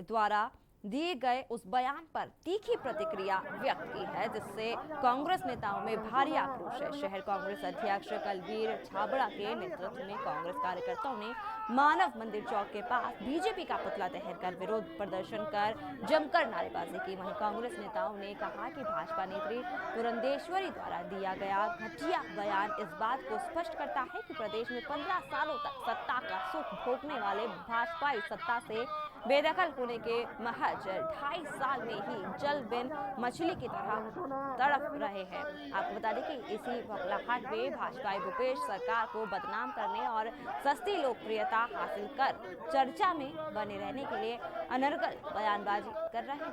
द्वारा दिए गए उस बयान पर तीखी प्रतिक्रिया व्यक्त की है, जिससे कांग्रेस नेताओं में भारी आक्रोश है। शहर कांग्रेस अध्यक्ष कलवीर छाबड़ा के नेतृत्व में कांग्रेस कार्यकर्ताओं ने मानव मंदिर चौक के पास बीजेपी का पुतला दहन कर विरोध प्रदर्शन कर जमकर नारेबाजी की। वहीं कांग्रेस नेताओं ने कहा कि भाजपा नेत्री पुरंदेश्वरी द्वारा दिया गया घटिया बयान इस बात को स्पष्ट करता है कि प्रदेश में 15 सालों तक सत्ता का सुख भोगने वाले भाजपाई सत्ता से बेदखल होने के महज 2.5 साल में ही जल बिन मछली की तरह तड़प रहे हैं। आपको बता दें कि इसी बौखलाहट में भाजपाई भूपेश सरकार को बदनाम करने और सस्ती लोकप्रियता हासिल कर चर्चा में बने रहने के लिए अनर्गल बयानबाजी कर रहे हैं।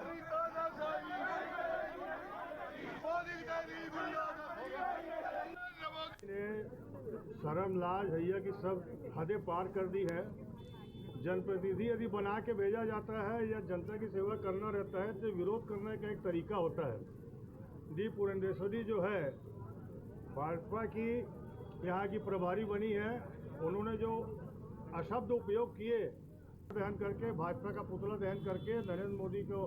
शर्म लाज हैया की सब हदें पार कर दी है। जनप्रतिनिधि यदि बना के भेजा जाता है या जनता की सेवा करना रहता है तो विरोध करने का एक तरीका होता है। डी पुरंदेश्वरी जो है भाजपा की यहाँ की प्रभारी बनी है, उन्होंने जो अशब्द उपयोग किए दहन करके, भाजपा का पुतला दहन करके नरेंद्र मोदी को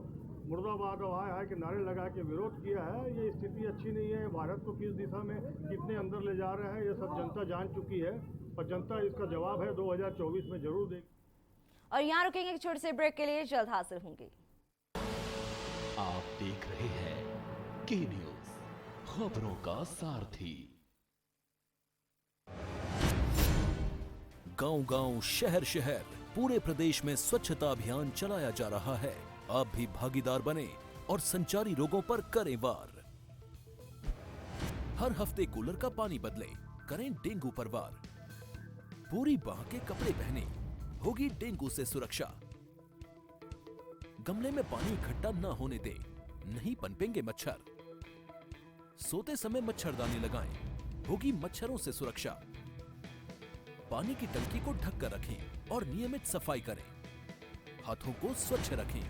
मुर्दाबाद और हाय हाय के नारे लगा के विरोध किया है। ये स्थिति अच्छी नहीं है। भारत को किस दिशा में कितने अंदर ले जा रहे हैं ये सब जनता जान चुकी है और जनता इसका जवाब है 2024 में जरूर देगी। और यहाँ रुकेंगे एक छोटे से ब्रेक के लिए, जल्द हाजिर होंगे। आप देख रहे हैं के न्यूज, खबरों का सारथी। गांव-गांव, शहर-शहर, पूरे प्रदेश में स्वच्छता अभियान चलाया जा रहा है। आप भी भागीदार बने और संचारी रोगों पर करें वार। हर हफ्ते कूलर का पानी बदलें, करें डेंगू पर वार। पूरी बाह के कपड़े पहने, होगी डेंगू से सुरक्षा। गमले में पानी इकट्ठा न होने दें, नहीं पनपेंगे मच्छर। सोते समय मच्छरदानी लगाएं, होगी मच्छरों से सुरक्षा। पानी की टंकी को ढककर रखें और नियमित सफाई करें। हाथों को स्वच्छ रखें।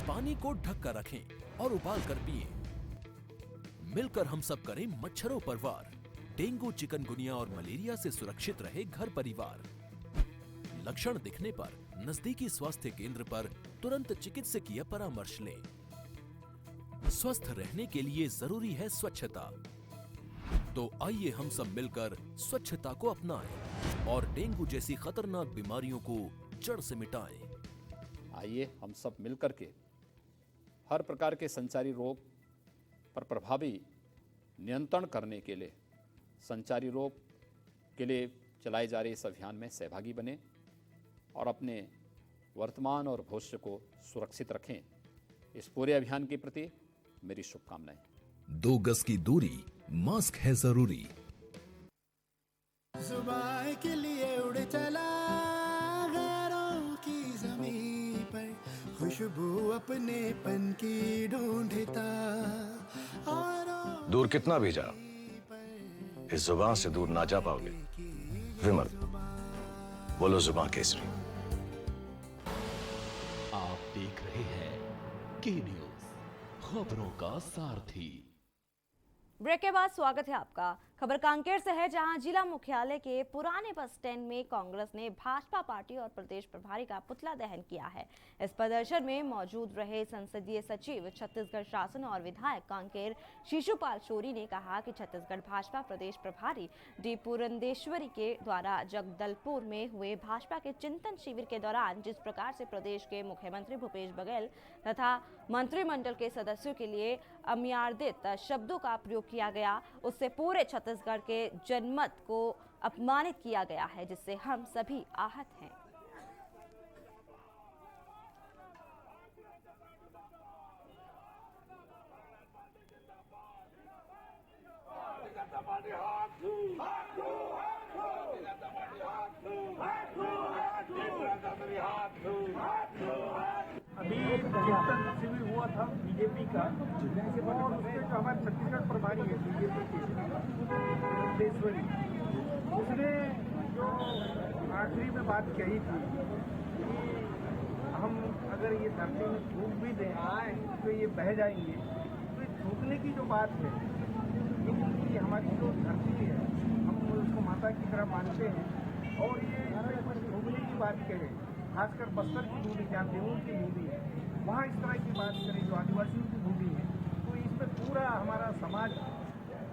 पानी को ढककर रखें और उबाल कर पिएं। मिलकर हम सब करें मच्छरों पर वार। डेंगू, चिकनगुनिया और मलेरिया से सुरक्षित रहे घर परिवार। लक्षण दिखने पर नजदीकी स्वास्थ्य केंद्र पर तुरंत चिकित्सकीय परामर्श लें। स्वस्थ रहने के लिए जरूरी है स्वच्छता। तो आइए हम सब मिलकर स्वच्छता को अपनाएं और डेंगू जैसी खतरनाक बीमारियों को जड़ से मिटाएं। आइए हम सब मिलकर के हर प्रकार के संचारी रोग पर प्रभावी नियंत्रण करने के लिए, संचारी रोग के लिए चलाए जा रहे इस अभियान में सहभागी बने और अपने वर्तमान और भविष्य को सुरक्षित रखें। इस पूरे अभियान के प्रति मेरी शुभकामनाएं। 2 गज की दूरी, मास्क है जरूरी। सुबह के लिए उड़ चला गैरों की ज़मीं पर, खुशबू अपने पन की ढूंढता। दूर कितना भी जाओ, इस जुबान से दूर ना जा पाओगे। विमल, बोलो जुबान केसरी। आप देख रहे हैं के न्यूज, खबरों का सारथी। ब्रेक के बाद स्वागत है आपका। खबर कांकेर से है, जहां जिला मुख्यालय के पुराने बस स्टैंड में कांग्रेस ने भाजपा पार्टी और प्रदेश प्रभारी का पुतला दहन किया है। इस प्रदर्शन में मौजूद रहे संसदीय सचिव, छत्तीसगढ़ शासन और विधायक कांकेर शिशुपाल शोरी ने कहा कि छत्तीसगढ़ भाजपा प्रदेश प्रभारी डी पुरंदेश्वरी के द्वारा जगदलपुर में हुए भाजपा के चिंतन शिविर के दौरान जिस प्रकार से प्रदेश के मुख्यमंत्री भूपेश बघेल तथा मंत्रिमंडल के सदस्यों के लिए अमर्यादित शब्दों का प्रयोग किया गया, उससे पूरे छत्तीसगढ़ के जनमत को अपमानित किया गया है, जिससे हम सभी आहत हैं। अभी चिंतन शिविर हुआ था बीजेपी का, और उसके जो हमारे छत्तीसगढ़ प्रभारी है बीजेपी के पुरंदेश्वरी, उसने जो आखिरी में बात कही थी कि हम अगर ये धरती में थूक भी दें तो ये बह जाएंगे, तो थूकने की जो बात है, ये हमारी जो धरती है हम उसको माता की तरह मानते हैं, और ये थूकने की बात कहे खासकर बस्तर की भूमि जहाँ देवों की भूमि है, वहाँ इस तरह की बात करें जो आदिवासियों की भूमि है, तो इसमें पूरा हमारा समाज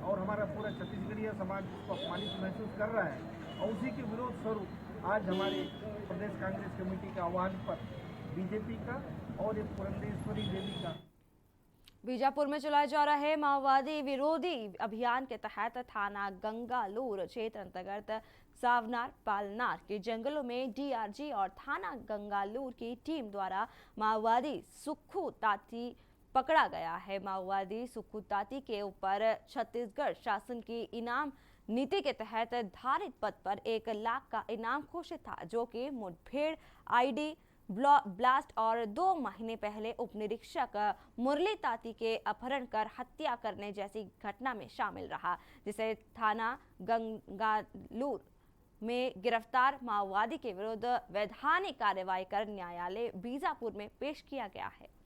और हमारा पूरा छत्तीसगढ़ीय समाज इसको अपमानित महसूस कर रहा है। और उसी के विरोध स्वरूप आज हमारे प्रदेश कांग्रेस कमेटी के आह्वान पर बीजेपी का और एक पुरंदेश्वरी देवी का बीजापुर में चलाए जा रहे माओवादी विरोधी अभियान के तहत थाना गंगालूर क्षेत्र अंतर्गत सावनार पालनार के जंगलों में डीआरजी और थाना गंगालूर की टीम द्वारा माओवादी सुक्खू ताती पकड़ा गया है। माओवादी सुक्खू ताती के ऊपर छत्तीसगढ़ शासन की इनाम नीति के तहत धारित पद पर 1 लाख का इनाम घोषित था, जो कि मुठभेड़, आईडी ब्लास्ट और 2 महीने पहले उप निरीक्षक मुरली ताती के अपहरण कर हत्या करने जैसी घटना में शामिल रहा, जिसे थाना गंगालूर में गिरफ्तार माओवादी के विरुद्ध वैधानिक कार्रवाई कर न्यायालय बीजापुर में पेश किया गया है।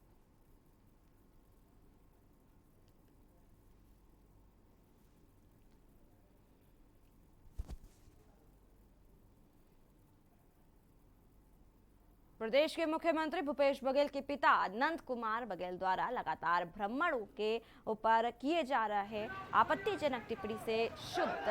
प्रदेश के मुख्यमंत्री भूपेश बघेल के पिता नंद कुमार बघेल द्वारा लगातार ब्राह्मणों के ऊपर किए जा रहे आपत्तिजनक टिप्पणी से शुद्ध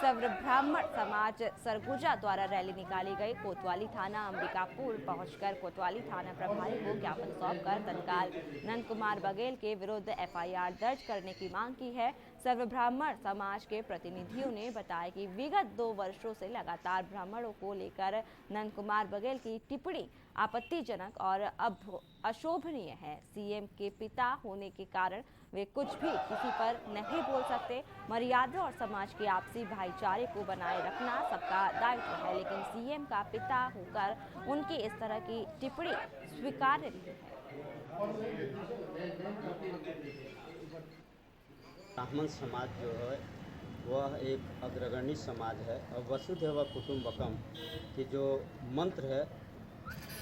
सव्र ब्राह्मण समाज सरगुजा द्वारा रैली निकाली गई। कोतवाली थाना अंबिकापुर पहुंचकर कोतवाली थाना प्रभारी को ज्ञापन सौंपकर तत्काल नंद कुमार बघेल के विरुद्ध एफआईआर दर्ज करने की मांग की है। सर्व ब्राह्मण समाज के प्रतिनिधियों ने बताया कि विगत 2 वर्षों से लगातार ब्राह्मणों को लेकर नंद कुमार बघेल की टिप्पणी आपत्तिजनक और अशोभनीय है। सीएम के पिता होने के कारण वे कुछ भी किसी पर नहीं बोल सकते। मर्यादा और समाज के आपसी भाईचारे को बनाए रखना सबका दायित्व है, लेकिन सीएम का पिता होकर उनकी इस तरह की टिप्पणी स्वीकार्य नहीं है। ब्राह्मण समाज जो है वह एक अग्रगण्य समाज है और वसुधैव कुटुंबकम की जो मंत्र है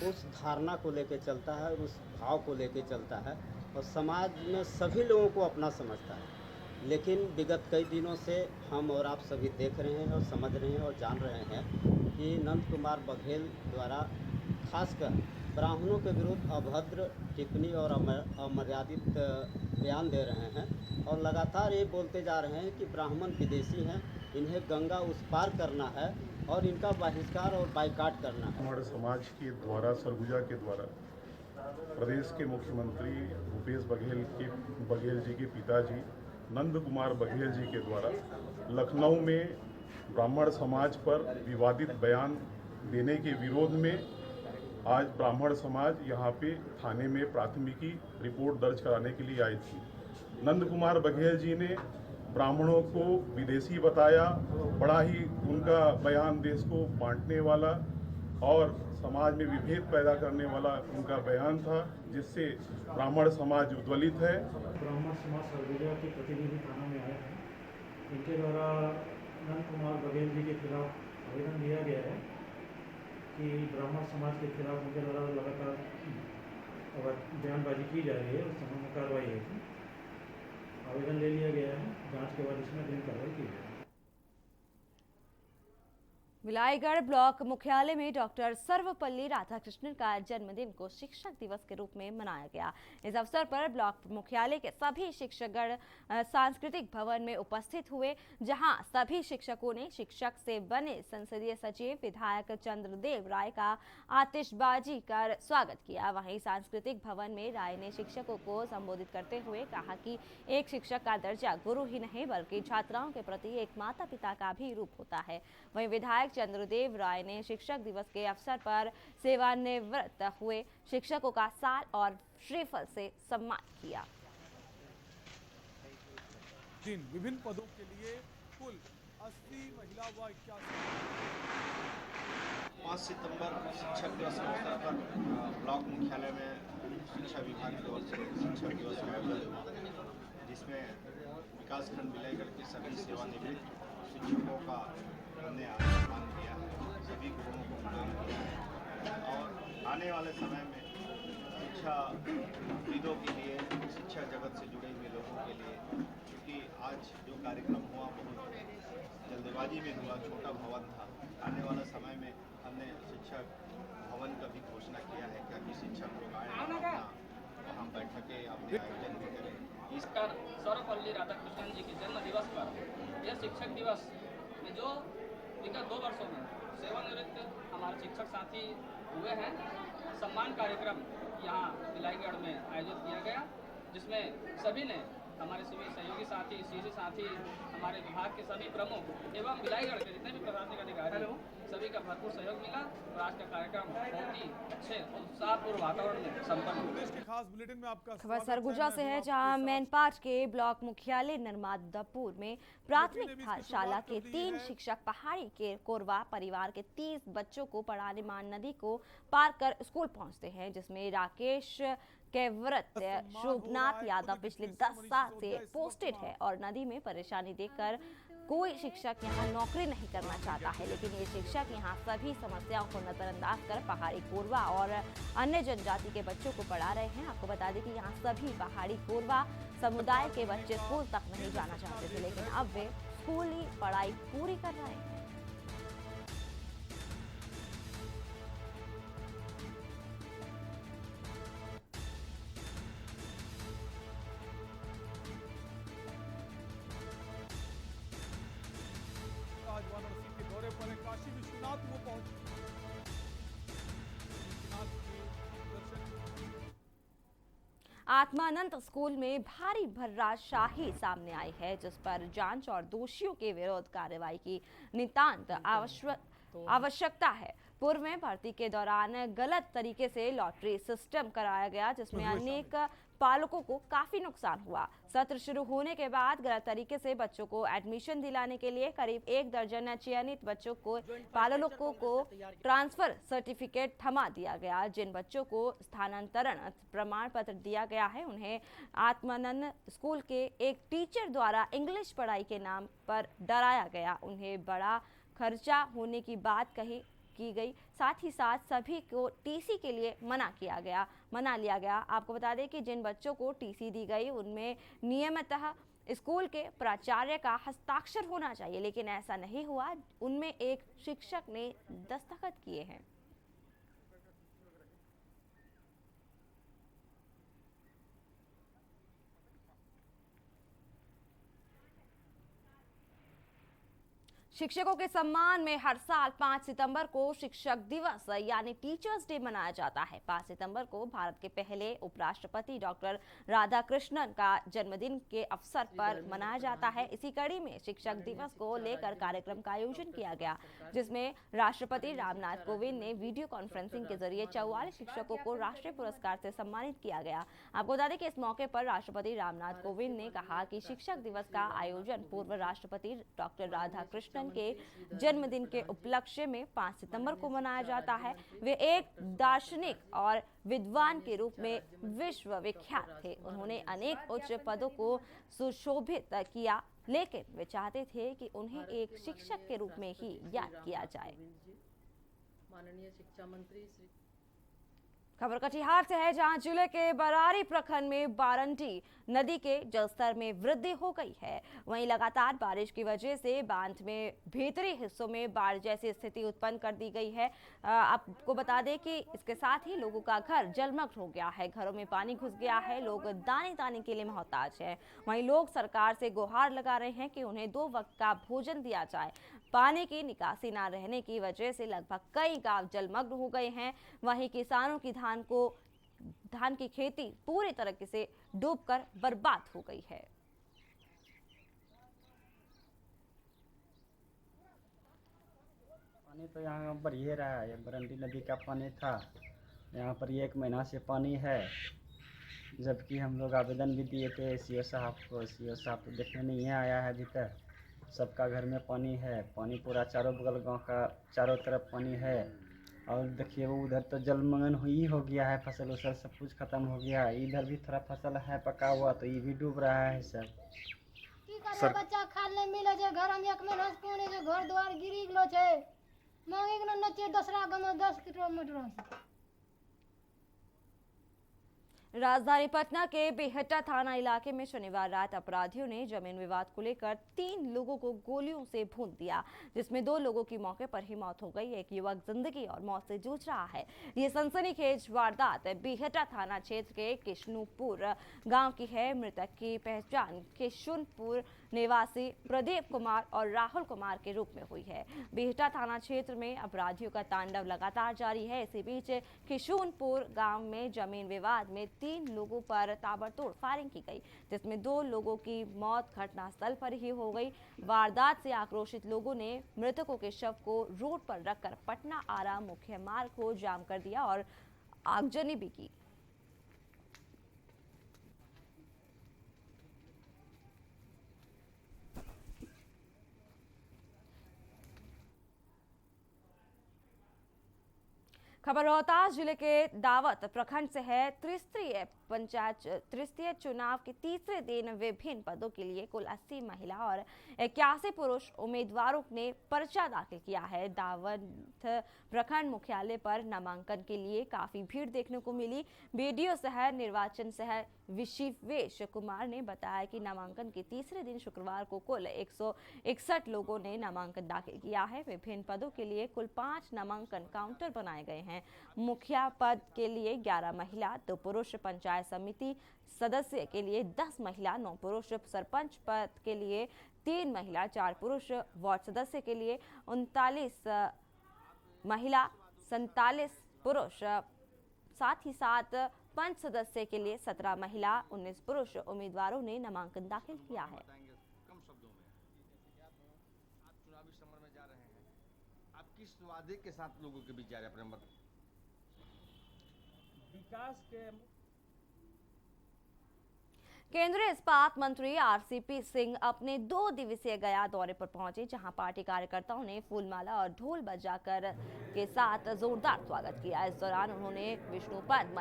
उस धारणा को लेकर चलता है और उस भाव को लेकर चलता है और समाज में सभी लोगों को अपना समझता है। लेकिन विगत कई दिनों से हम और आप सभी देख रहे हैं और समझ रहे हैं और जान रहे हैं कि नंद कुमार बघेल द्वारा खासकर ब्राह्मणों के विरुद्ध अभद्र टिप्पणी और अमर्यादित बयान दे रहे हैं और लगातार ये बोलते जा रहे हैं कि ब्राह्मण विदेशी हैं, इन्हें गंगा उस पार करना है और इनका बहिष्कार और बाइकाट करना है। हमारे समाज के द्वारा सरगुजा के द्वारा प्रदेश के मुख्यमंत्री भूपेश बघेल जी के पिताजी नंद कुमार बघेल जी के द्वारा लखनऊ में ब्राह्मण समाज पर विवादित बयान देने के विरोध में आज ब्राह्मण समाज यहाँ पे थाने में प्राथमिकी रिपोर्ट दर्ज कराने के लिए आई थी। नंद कुमार बघेल जी ने ब्राह्मणों को विदेशी बताया, बड़ा ही उनका बयान देश को बांटने वाला और समाज में विभेद पैदा करने वाला उनका बयान था, जिससे ब्राह्मण समाज उद्वलित है। ब्राह्मण समाज सरगुजा के प्रतिनिधि थाना में आए हैं। इनके द्वारा नंद कुमार बघेल जी के खिलाफ आवेदन दिया गया है कि ब्राह्मण समाज के खिलाफ उनके द्वारा लगातार बयानबाजी की जा रही है, उस संबंध में कार्रवाई है। आवेदन ले लिया गया है, जांच के बाद इसमें अगली कार्रवाई की जाएगी। विलायगढ़ ब्लॉक मुख्यालय में डॉक्टर सर्वपल्ली राधाकृष्णन का जन्मदिन को शिक्षक दिवस के रूप में मनाया गया। इस अवसर पर ब्लॉक मुख्यालय के सभी शिक्षकगण सांस्कृतिक भवन में उपस्थित हुए, जहां सभी शिक्षकों ने शिक्षक से बने संसदीय सचिव विधायक चंद्रदेव राय का आतिशबाजी कर स्वागत किया। वहीं सांस्कृतिक भवन में राय ने शिक्षकों को संबोधित करते हुए कहा कि एक शिक्षक का दर्जा गुरु ही नहीं बल्कि छात्राओं के प्रति एक माता पिता का भी रूप होता है। वहीं विधायक चंद्रदेव राय ने शिक्षक दिवस के अवसर पर सेवानिवृत्त हुए शिक्षकों का साल और श्रीफल से सम्मान किया। जिन विभिन्न पदों के लिए कुल 80 महिला व 5 सितंबर शिक्षक दिवस के अवसर पर ब्लॉक मुख्यालय में शिक्षा विभाग की ओर से शिक्षक दिवस का आयोजन हुआ, जिसमें विकासखंड विलायगढ़ के सभी सेवानिवृत्त शिक्षकों का हमने सम्मान किया है, सभी गुरुओं को प्रदान किया है और आने वाले समय में शिक्षाविदों के लिए, शिक्षा जगत से जुड़े हुए लोगों के लिए, क्योंकि आज जो कार्यक्रम हुआ बहुत जल्दबाजी में हुआ, छोटा भवन था, आने वाला समय में हमने शिक्षक भवन का भी घोषणा किया है कि अभी शिक्षक लोग आए और अपना वहाँ बैठकें अपने आयोजन भी करें। इसका सर्वपल्ली राधाकृष्णन जी के जन्म दिवस पर यह शिक्षक दिवस में जो विगत 2 वर्षों में सेवानिवृत्त हमारे शिक्षक साथी हुए हैं, सम्मान कार्यक्रम यहाँ बिलाईगढ़ में आयोजित किया गया, जिसमें सभी ने, हमारे सभी सहयोगी साथी, सीसी साथी, हमारे विभाग के सभी प्रमुख एवं बिलाईगढ़ के जितने भी प्रशासनिक अधिकारी, सभी का भरपूर सहयोग मिला और आज का कार्यक्रम बहुत ही अच्छे और उत्साहपूर्ण वातावरण में संपन्न हुआ। देश के खास बुलेटिन में आपका खबर सरगुजा से है, जहां मैनपाट के ब्लॉक मुख्यालय नर्मदापुर में प्राथमिक शाला के 3 शिक्षक पहाड़ी के कोरवा परिवार के 30 बच्चों को पढ़ाने मान नदी को पार कर स्कूल पहुंचते हैं, जिसमें राकेश केवरत शोभनाथ यादव पिछले 10 साल से पोस्टेड है और नदी में परेशानी देखकर कोई शिक्षक यहां नौकरी नहीं करना चाहता है, लेकिन ये शिक्षक यहां सभी समस्याओं को नजरअंदाज कर पहाड़ी कोरवा और अन्य जनजाति के बच्चों को पढ़ा रहे हैं। आपको बता दें कि यहां सभी पहाड़ी कोरवा समुदाय के बच्चे स्कूल तक नहीं जाना चाहते थे, लेकिन अब वे स्कूली पढ़ाई पूरी कर रहे हैं। आज वाराणसी के दौरे पर काशी विश्वनाथ वो पहुंचे। विश्वनाथ के दर्शन आत्मानंद स्कूल में भारी भर्राशाही सामने आई है, जिस पर जांच और दोषियों के विरुद्ध कार्रवाई की नितांत आवश्यकता है। पूर्व में भर्ती के दौरान गलत तरीके से लॉटरी सिस्टम कराया गया, जिसमें अनेक पालकों को काफी नुकसान हुआ। सत्र शुरू होने के बाद गलत तरीके से बच्चों को एडमिशन दिलाने के लिए करीब 1 दर्जन चयनित बच्चों को पालकों को ट्रांसफर सर्टिफिकेट थमा दिया गया। जिन बच्चों को स्थानांतरण प्रमाण पत्र दिया गया है, उन्हें आत्मानंद स्कूल के एक टीचर द्वारा इंग्लिश पढ़ाई के नाम पर डराया गया। उन्हें बड़ा खर्चा होने की बात की गई, साथ ही साथ सभी को टीसी के लिए मना लिया गया। आपको बता दें कि जिन बच्चों को टीसी दी गई उनमें नियमितः स्कूल के प्राचार्य का हस्ताक्षर होना चाहिए, लेकिन ऐसा नहीं हुआ। उनमें एक शिक्षक ने दस्तखत किए हैं। शिक्षकों के सम्मान में हर साल 5 सितंबर को शिक्षक दिवस यानी टीचर्स डे मनाया जाता है। 5 सितंबर को भारत के पहले उपराष्ट्रपति डॉक्टर राधाकृष्णन का जन्मदिन के अवसर पर मनाया जाता है। इसी कड़ी में शिक्षक दिवस को लेकर कार्यक्रम का आयोजन किया गया, जिसमें राष्ट्रपति रामनाथ कोविंद ने वीडियो कॉन्फ्रेंसिंग के जरिए 44 शिक्षकों को राष्ट्रीय पुरस्कार से सम्मानित किया गया। आपको बता दें कि इस मौके पर राष्ट्रपति रामनाथ कोविंद ने कहा कि शिक्षक दिवस का आयोजन पूर्व राष्ट्रपति डॉक्टर राधाकृष्णन के जन्मदिन के उपलक्ष्य में 5 सितंबर को मनाया जाता है। वे एक दार्शनिक और विद्वान के रूप में विश्व विख्यात थे। उन्होंने अनेक उच्च पदों को सुशोभित किया, लेकिन वे चाहते थे कि उन्हें एक शिक्षक के रूप में ही याद किया जाए। माननीय शिक्षा मंत्री श्री खबर कटिहार से है, जहां जिले के बरारी प्रखंड में बारंडी नदी के जलस्तर में वृद्धि हो गई है। वहीं लगातार बारिश की वजह से बांध में भीतरी हिस्सों में बाढ़ जैसी स्थिति उत्पन्न कर दी गई है। आपको बता दें कि इसके साथ ही लोगों का घर जलमग्न हो गया है, घरों में पानी घुस गया है, लोग दाने के लिए मोहताज हैं। वहीं लोग सरकार से गुहार लगा रहे हैं कि उन्हें 2 वक्त का भोजन दिया जाए। पानी की निकासी न रहने की वजह से लगभग कई गांव जलमग्न हो गए हैं। वहीं किसानों की धान की खेती पूरी तरीके से डूबकर बर्बाद हो गई है। पानी तो यहाँ बढ़ ही रहा है। बरंडी नदी का पानी था, यहाँ पर 1 महीना से पानी है, जबकि हम लोग आवेदन भी दिए थे सीओ साहब को। सीओ साहब तो देखने नहीं आया है अभी तक। सबका घर में पानी है, पानी पूरा चारों बगल गांव का चारों तरफ पानी है। और देखिए वो उधर तो जलमग्न ही हो गया है, फसल उसल सब कुछ खत्म हो गया है। इधर भी थोड़ा फसल है पका हुआ, तो ये भी डूब रहा है सब। बच्चा खाने नहीं मिले छे, घर में 1 महीना से पानी से घर द्वार गिरी गेलो छे। मांगे के न चाहिए दूसरा गांव 10 किलोमीटर से। राजधानी पटना के बेहटा थाना इलाके में शनिवार रात अपराधियों ने जमीन विवाद को लेकर 3 लोगों को गोलियों से भून दिया, जिसमें 2 लोगों की मौके पर ही मौत हो गई। एक युवक जिंदगी और मौत से जूझ रहा है। ये सनसनीखेज वारदात बेहटा थाना क्षेत्र के किशनपुर गांव की है। मृतक की पहचान किशनपुर निवासी प्रदीप कुमार और राहुल कुमार के रूप में हुई है। बेहटा थाना क्षेत्र में अपराधियों का तांडव लगातार जारी है। इसी बीच किशनपुर गांव में जमीन विवाद में 3 लोगों पर ताबड़तोड़ फायरिंग की गई, जिसमें 2 लोगों की मौत घटनास्थल पर ही हो गई। वारदात से आक्रोशित लोगों ने मृतकों के शव को रोड पर रखकर पटना आरा मुख्य मार्ग को जाम कर दिया और आगजनी भी की। खबर रोहतास जिले के दावत प्रखंड से है। त्रिस्तरीय चुनाव के तीसरे दिन विभिन्न पदों के लिए कुल 80 महिला और 81 पुरुष उम्मीदवारों ने पर्चा दाखिल किया है। दावत प्रखंड मुख्यालय पर नामांकन के लिए काफी भीड़ देखने को मिली। बीडीओ सह निर्वाचन सह विशिवेश कुमार ने बताया कि नामांकन के तीसरे दिन शुक्रवार को कुल 161 लोगों ने नामांकन दाखिल किया है। विभिन्न पदों के लिए कुल 5 नामांकन काउंटर बनाए गए हैं। मुखिया पद के लिए 11 महिला 2 पुरुष, पंचायत समिति सदस्य के लिए 10 महिला 9 पुरुष, सरपंच पद के लिए 3 महिला 4 पुरुष, वार्ड सदस्य के लिए 39 महिला 47 पुरुष, साथ ही साथ पंच सदस्य के लिए 17 महिला 19 पुरुष उम्मीदवारों ने नामांकन दाखिल किया है। कम शब्दों में, आप चुनावी समर में जा रहे हैं, आप किस वादे के साथ लोगों के बीच जा रहे हैं? अपने विकास के केंद्रीय इस्पात मंत्री आरसीपी सिंह अपने 2 दिवसीय गया दौरे पर पहुंचे, जहां पार्टी कार्यकर्ताओं ने फूलमाला और ढोल बजाकर के साथ जोरदार स्वागत किया। इस दौरान उन्होंने विष्णुपद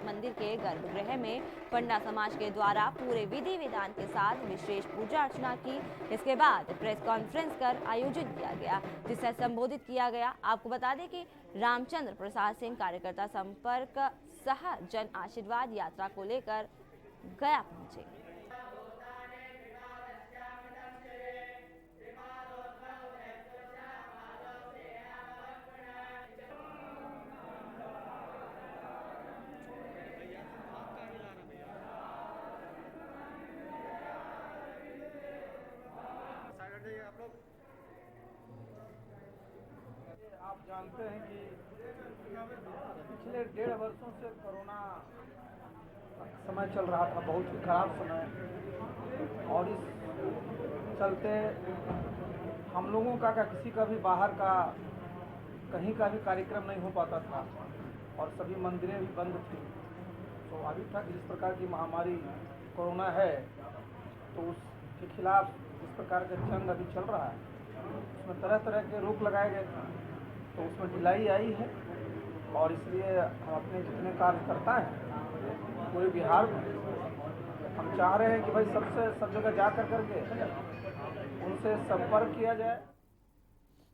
मंदिर के गर्भगृह में पंडा समाज के द्वारा पूरे विधि विधान के साथ विशेष पूजा अर्चना की। इसके बाद प्रेस कॉन्फ्रेंस कर आयोजित किया गया, जिसे संबोधित किया गया। आपको बता दें कि रामचंद्र प्रसाद सिंह कार्यकर्ता संपर्क सह जन आशीर्वाद यात्रा को लेकर गया पहुंचे। आप जानते हैं कि पिछले 1.5 वर्षों से कोरोना समय चल रहा था, बहुत ही खराब समय, और इस चलते हम लोगों का किसी का भी बाहर का कहीं का भी कार्यक्रम नहीं हो पाता था और सभी मंदिरें भी बंद थी। तो अभी तक जिस प्रकार की महामारी कोरोना है, तो उसके खिलाफ जिस प्रकार का जंग अभी चल रहा है, उसमें तरह तरह के रोक लगाए गए थे, तो उसमें ढिलाई आई है। और इसलिए हम अपने जितने कार्यकर्ता हैं पूरे बिहार में हम चाह रहे हैं कि भाई सब जगह जा करके उनसे संपर्क किया जाए।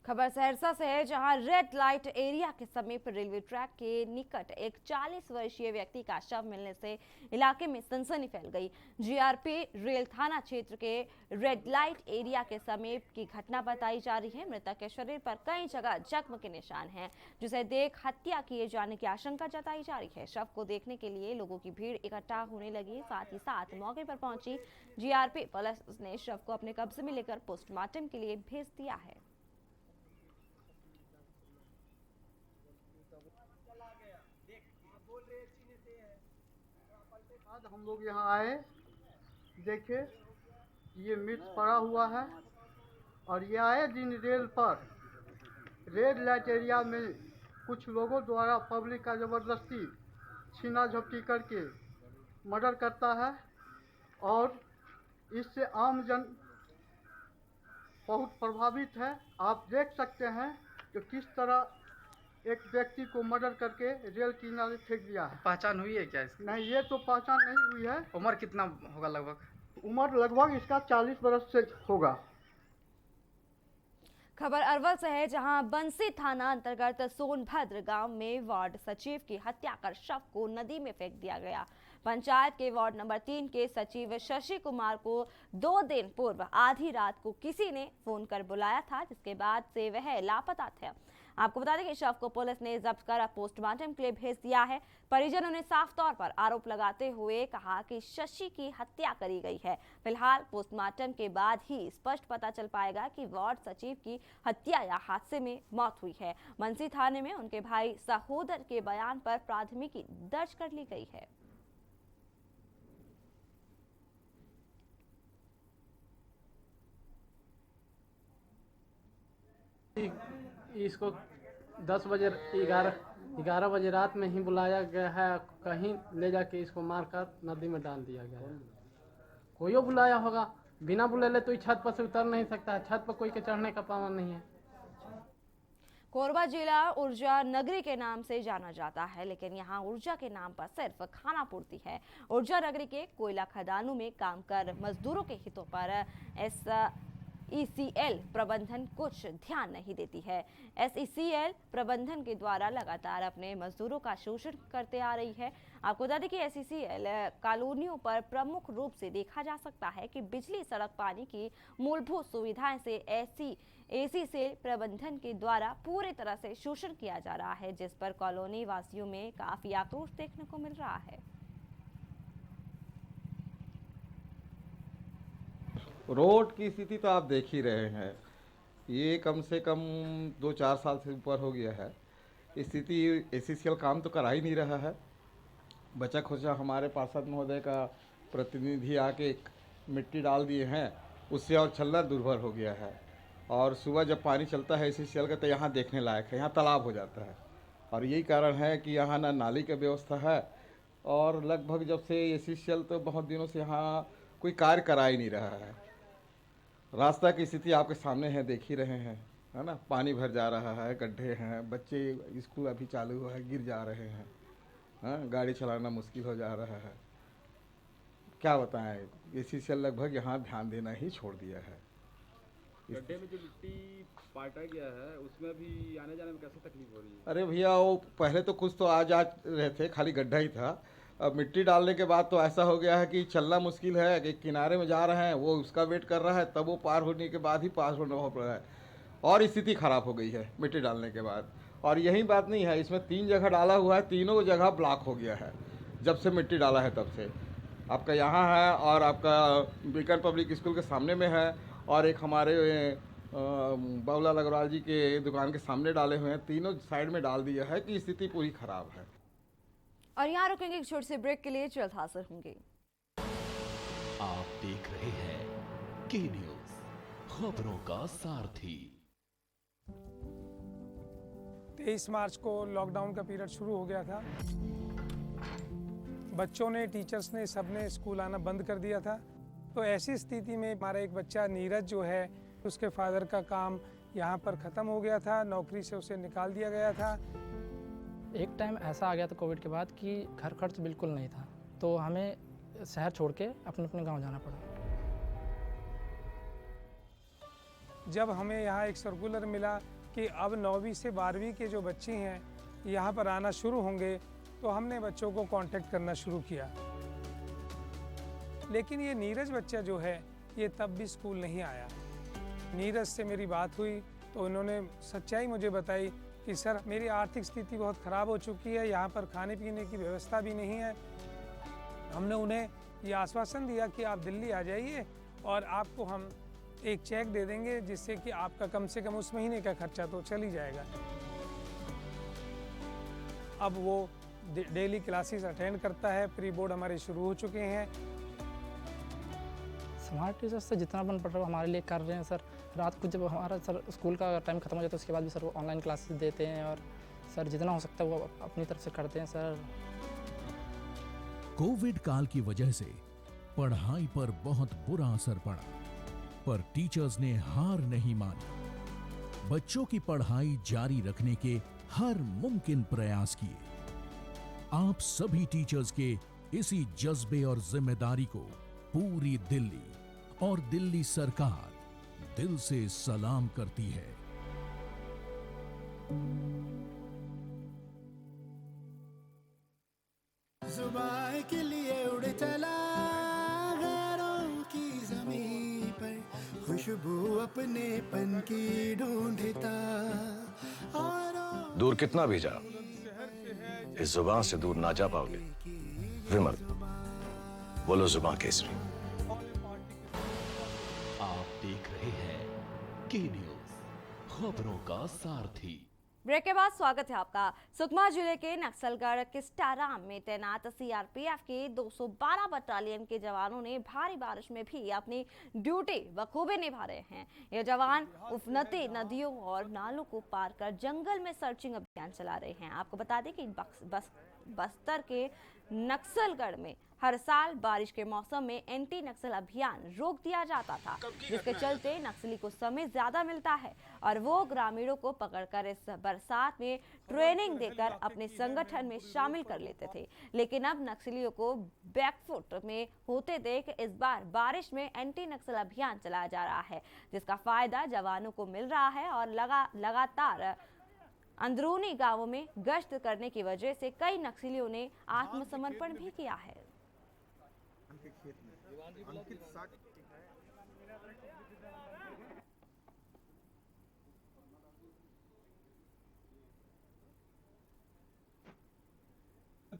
खबर सहरसा से है, जहां रेड लाइट एरिया के समीप रेलवे ट्रैक के निकट एक 40 वर्षीय व्यक्ति का शव मिलने से इलाके में सनसनी फैल गई। जीआरपी रेल थाना क्षेत्र के रेड लाइट एरिया के समीप की घटना बताई जा रही है। मृतक के शरीर पर कई जगह जख्म के निशान हैं, जिसे देख हत्या किए जाने की आशंका जताई जा रही है। शव को देखने के लिए लोगों की भीड़ इकट्ठा होने लगी। साथ ही साथ मौके पर पहुंची जीआरपी पुलिस ने शव को अपने कब्जे में लेकर पोस्टमार्टम के लिए भेज दिया है। आज हम लोग यहाँ आए, देखे ये मिर्च पड़ा हुआ है, और ये आए दिन रेल पर रेड लाइट एरिया में कुछ लोगों द्वारा पब्लिक का ज़बरदस्ती छीना झपटी करके मर्डर करता है, और इससे आम जन बहुत प्रभावित है। आप देख सकते हैं कि किस तरह एक व्यक्ति को मर्डर करके रेल किनारे फेंक दिया है। पहचान हुई है क्या इसकी? नहीं, ये तो पहचान नहीं हुई है। उम्र कितना होगा लगभग? उम्र लगभग इसका 40 वर्ष से होगा। खबर अरवल से है, जहां बंसी थाना अंतर्गत सोनभद्र गांव में वार्ड सचिव की हत्या कर शव को नदी में फेंक दिया गया। पंचायत के वार्ड नंबर 3 के सचिव शशि कुमार को 2 दिन पूर्व आधी रात को किसी ने फोन कर बुलाया था, जिसके बाद से वह लापता थे। आपको बता दें कि शव को पुलिस ने जब्त कर पोस्टमार्टम के लिए भेज दिया है। परिजनों ने साफ तौर पर आरोप लगाते हुए कहा कि शशि की हत्या करी गई है। फिलहाल पोस्टमार्टम के बाद ही स्पष्ट पता चल पाएगा कि वार्ड सचिव की हत्या या हादसे में मौत हुई है। बंसी थाने में उनके भाई सहोदर के बयान पर प्राथमिकी दर्ज कर ली गई है। इसको 10 बजे 11 बजे रात में ही बुलाया गया है, कहीं ले जाके इसको मारकर नदी में डाल दिया गया है। कोई बुलाया होगा, बिना बुलाए तो छत पर से उतर नहीं सकता है, छत पर कोई के चढ़ने का पावन नहीं है। कोरबा जिला ऊर्जा नगरी के नाम से जाना जाता है, लेकिन यहाँ ऊर्जा के नाम पर सिर्फ खाना पूर्ति है। ऊर्जा नगरी के कोयला खदानों में काम कर मजदूरों के हितों पर SECL प्रबंधन कुछ ध्यान नहीं देती है। SECL प्रबंधन के द्वारा लगातार अपने मजदूरों का शोषण करते आ रही है। आपको बता दें कि SECL कॉलोनियों पर प्रमुख रूप से देखा जा सकता है कि बिजली, सड़क, पानी की मूलभूत सुविधाएं से SECL प्रबंधन के द्वारा पूरी तरह से शोषण किया जा रहा है, जिस पर कॉलोनी वासियों में काफी आक्रोश देखने को मिल रहा है। रोड की स्थिति तो आप देख ही रहे हैं, ये कम से कम 2-4 साल से ऊपर हो गया है। स्थिति SECL काम तो करा ही नहीं रहा है। बचा खुचा हमारे पार्षद महोदय का प्रतिनिधि आके मिट्टी डाल दिए हैं, उससे और छल्ला दुर्भर हो गया है। और सुबह जब पानी चलता है SECL का तो यहाँ देखने लायक है, यहाँ तालाब हो जाता है। और यही कारण है कि यहाँ ना नाली की व्यवस्था है, और लगभग जब से SECL तो बहुत दिनों से यहाँ कोई कार्य करा ही नहीं रहा है। रास्ता की स्थिति आपके सामने है, देख ही रहे हैं, है ना। पानी भर जा रहा है, गड्ढे हैं, बच्चे स्कूल अभी चालू हुआ है, गिर जा रहे हैं, हाँ, गाड़ी चलाना मुश्किल हो जा रहा है। क्या बताएं, SECL लगभग यहाँ ध्यान देना ही छोड़ दिया है। गड्ढे में जो मिट्टी पाटा गया है उसमें भी आने जाने में कैसे तकलीफ हो रही है? अरे भैया, वो पहले तो कुछ तो आ जा रहे थे, खाली गड्ढा ही था। अब मिट्टी डालने के बाद तो ऐसा हो गया है कि चलना मुश्किल है। कि किनारे में जा रहे हैं, वो उसका वेट कर रहा है, तब वो पार होने के बाद ही पास होना हो रहा है। और स्थिति खराब हो गई है मिट्टी डालने के बाद। और यही बात नहीं है, इसमें 3 जगह डाला हुआ है, तीनों जगह ब्लॉक हो गया है जब से मिट्टी डाला है तब से। आपका यहाँ है, और आपका बीकन पब्लिक स्कूल के सामने में है, और एक हमारे बाबूलाल अग्रवाल जी के दुकान के सामने डाले हुए हैं। तीनों साइड में डाल दिया है कि स्थिति पूरी खराब है। और यहाँ रुकेंगे एक छोटे से ब्रेक के लिए, जल्द हाजिर होंगे। आप देख रहे हैं के न्यूज, खबरों का सारथी। 23 मार्च को लॉकडाउन का पीरियड शुरू हो गया था। बच्चों ने, टीचर्स ने, सबने स्कूल आना बंद कर दिया था। तो ऐसी स्थिति में हमारा एक बच्चा नीरज जो है, उसके फादर का काम यहाँ पर ख़त्म हो गया था, नौकरी से उसे निकाल दिया गया था। एक टाइम ऐसा आ गया था कोविड के बाद कि घर खर्च बिल्कुल नहीं था, तो हमें शहर छोड़ के अपने अपने गांव जाना पड़ा। जब हमें यहाँ एक सर्कुलर मिला कि अब 9वीं से 12वीं के जो बच्चे हैं यहाँ पर आना शुरू होंगे, तो हमने बच्चों को कांटेक्ट करना शुरू किया। लेकिन ये नीरज बच्चा जो है, ये तब भी स्कूल नहीं आया। नीरज से मेरी बात हुई तो उन्होंने सच्चाई मुझे बताई कि सर, मेरी आर्थिक स्थिति बहुत ख़राब हो चुकी है, यहाँ पर खाने पीने की व्यवस्था भी नहीं है। हमने उन्हें ये आश्वासन दिया कि आप दिल्ली आ जाइए और आपको हम एक चेक दे देंगे, जिससे कि आपका कम से कम उस महीने का खर्चा तो चल ही जाएगा। अब वो डेली क्लासेस अटेंड करता है, प्री बोर्ड हमारे शुरू हो चुके हैं। स्मार्ट टीचर से जितना बन पड़ रहा है हमारे लिए कर रहे हैं सर। रात को जब हमारा सर स्कूल का टाइम खत्म हो जाता है, उसके बाद भी सर वो ऑनलाइन क्लासेस देते हैं, और सर जितना हो सकता है वो अपनी तरफ से करते हैं सर। कोविड काल की वजह से पढ़ाई पर बहुत बुरा असर पड़ा, पर टीचर्स ने हार नहीं मानी। बच्चों की पढ़ाई जारी रखने के हर मुमकिन प्रयास किए। आप सभी टीचर्स के इसी जज्बे और जिम्मेदारी को पूरी दिल्ली और दिल्ली सरकार दिल से सलाम करती है। जुबान के लिए उड़ चला गैरों की ज़मीं पर, खुशबू अपने पन की ढूंढता। दूर कितना भी जा, इस जुबान से दूर ना जा पाओगे। विमल, बोलो जुबान केसरी। आप देख रहे हैं के न्यूज, खबरों का सारथी। ब्रेक के बाद स्वागत है आपका। सुकमा जिले के नक्सलगढ़ किस्टाराम में तैनात सीआरपीएफ के 212 बटालियन के जवानों ने भारी बारिश में भी अपनी ड्यूटी बखूबी निभा रहे हैं। ये जवान उफनती नदियों और नालों को पार कर जंगल में सर्चिंग अभियान चला रहे हैं। आपको बता दें कि बस्तर के नक्सलगढ़ में हर साल बारिश के मौसम में एंटी नक्सल अभियान रोक दिया जाता था, जिसके चलते नक्सली को समय ज्यादा मिलता है और वो ग्रामीणों को पकड़कर इस बरसात में ट्रेनिंग देकर अपने संगठन में शामिल कर लेते थे। लेकिन अब नक्सलियों को बैकफुट में होते देख इस बार बारिश में एंटी नक्सल अभियान चलाया जा रहा है, जिसका फायदा जवानों को मिल रहा है और लगातार अंदरूनी गांवों में गश्त करने की वजह से कई नक्सलियों ने आत्मसमर्पण भी किया है।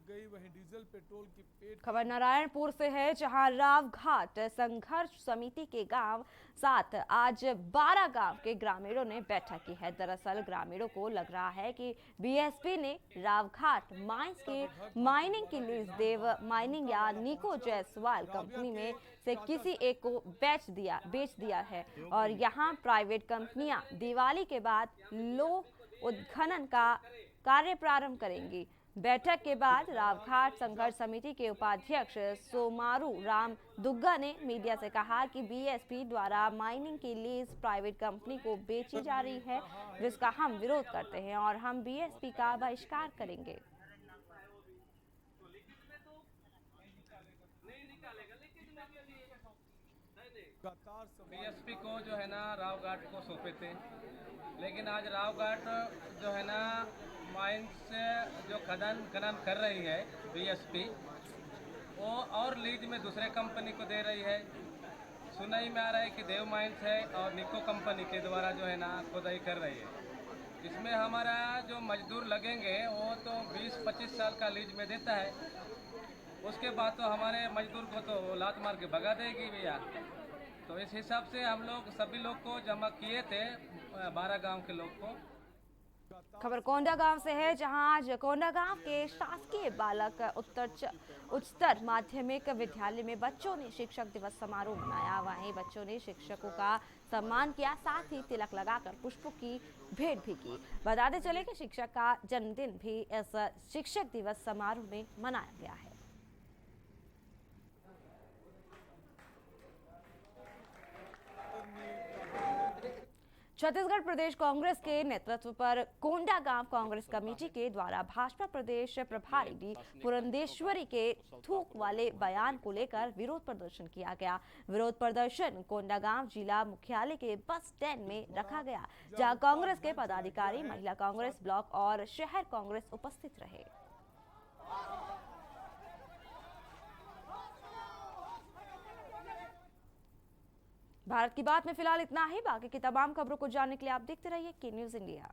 गई वहीं डीजल पेट्रोल की पेट। खबर नारायणपुर से है, जहां रावघाट संघर्ष समिति के गांव साथ आज 12 गांव के ग्रामीणों ने बैठक की है। दरअसल ग्रामीणों को लग रहा है कि बीएसपी ने रावघाट माइंस के माइनिंग की लीज देव माइनिंग या निको जायसवाल कंपनी में से किसी एक को बेच दिया है और यहां प्राइवेट कंपनियां दिवाली के बाद लोह उत्खनन का कार्य प्रारंभ करेंगी। बैठक के बाद रावघाट संघर्ष समिति के उपाध्यक्ष सोमारू राम दुग्गा ने मीडिया से कहा कि बीएसपी द्वारा माइनिंग की लीज प्राइवेट कंपनी को बेची जा रही है, जिसका हम विरोध करते हैं और हम बीएसपी का बहिष्कार करेंगे। बीएसपी को जो है ना रावघाट को सौंपे थे, लेकिन आज रावघाट जो है ना माइंस से जो खनन कर रही है बीएसपी, वो और लीज में दूसरे कंपनी को दे रही है। सुनाई में आ रहा है कि देव माइंस है और निको कंपनी के द्वारा जो है ना खुदाई कर रही है। इसमें हमारा जो मजदूर लगेंगे वो तो 20-25 साल का लीज में देता है, उसके बाद तो हमारे मजदूर को तो लात मार के भगा देगी भैया। तो इस हिसाब से हम लोग सभी लोग को जमा किए थे, 12 गांव के लोग को। खबर कोंडा गांव से है, जहां आज कोंडा गांव के शासकीय बालक उच्चतर माध्यमिक विद्यालय में बच्चों ने शिक्षक दिवस समारोह मनाया। वहीं बच्चों ने शिक्षकों का सम्मान किया, साथ ही तिलक लगाकर पुष्पों की भेंट भी की। बताते चले कि शिक्षक का जन्मदिन भी इस शिक्षक दिवस समारोह में मनाया गया है। छत्तीसगढ़ प्रदेश कांग्रेस के नेतृत्व पर कोंडा गांव कांग्रेस कमेटी के द्वारा भाजपा प्रदेश प्रभारी डी पुरंदेश्वरी के थूक वाले बयान को लेकर विरोध प्रदर्शन किया गया। विरोध प्रदर्शन कोंडा गांव जिला मुख्यालय के बस स्टैंड में रखा गया, जहां कांग्रेस के पदाधिकारी, महिला कांग्रेस ब्लॉक और शहर कांग्रेस उपस्थित रहे। भारत की बात में फिलहाल इतना ही। बाकी की तमाम खबरों को जानने के लिए आप देखते रहिए के न्यूज़ इंडिया।